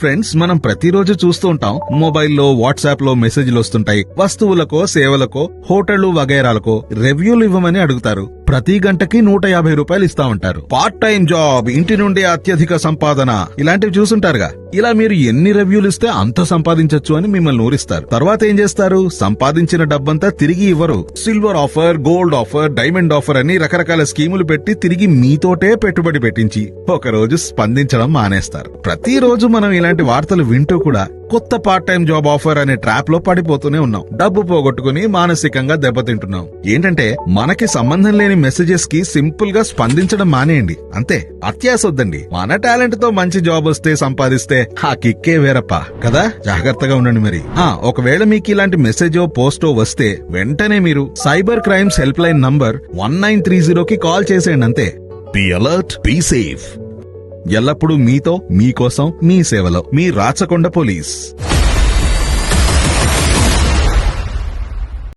Friends, మనం ప్రతిరోజు చూస్తూ ఉంటాం, మొబైల్లో వాట్సాప్ లో మెసేజ్లు వస్తుంటాయి. వస్తువులకో సేవలకో హోటళ్లు వగైరాలకో రివ్యూలు ఇవ్వమని అడుగుతారు. ప్రతి గంటకి 150 రూపాయలు ఇస్తా ఉంటారు. పార్ట్ టైం జాబ్, ఇంటి నుండి అత్యధిక సంపాదన, ఇలాంటివి చూసుంటారుగా. ఇలా మీరు ఎన్ని రివ్యూలు ఇస్తే అంత సంపాదించొచ్చు అని మిమ్మల్ని ఊరిస్తారు. తర్వాత ఏం చేస్తారు? సంపాదించిన డబ్బంతా తిరిగి ఇవ్వరు. Silver offer, gold offer, diamond offer అని రకరకాల స్కీములు పెట్టి తిరిగి మీతోటే పెట్టుబడి పెట్టించి ఒకరోజు స్పందించడం మానేస్తారు. ప్రతిరోజు మనం ఇలాంటి వార్తలు వింటూ కూడా కొత్త పార్ట్ టైం జాబ్ ఆఫర్ అనే ట్రాప్ లో పడిపోతూనే ఉన్నాం. డబ్బు పోగొట్టుకుని మానసికంగా దెబ్బతింటున్నాం. ఏంటంటే మనకి సంబంధం లేని మెసేజెస్ కి సింపుల్ గా స్పందించడం మానేయండి. అంతే, అత్యాశ వద్దండి. మన టాలెంట్ తో మంచి జాబ్ వస్తే, సంపాదిస్తే ఆ కిక్కే వేరప్ప కదా. జాగ్రత్తగా ఉండండి. మరి ఒకవేళ మీకు ఇలాంటి మెసేజో పోస్టో వస్తే వెంటనే మీరు cyber crimes help line number 1930కి కాల్ చేసేయండి. అంతే. Be alert, be safe. ఎల్లప్పుడూ మీతో, మీకోసం, మీ సేవలో మీ రాచకొండ పోలీస్.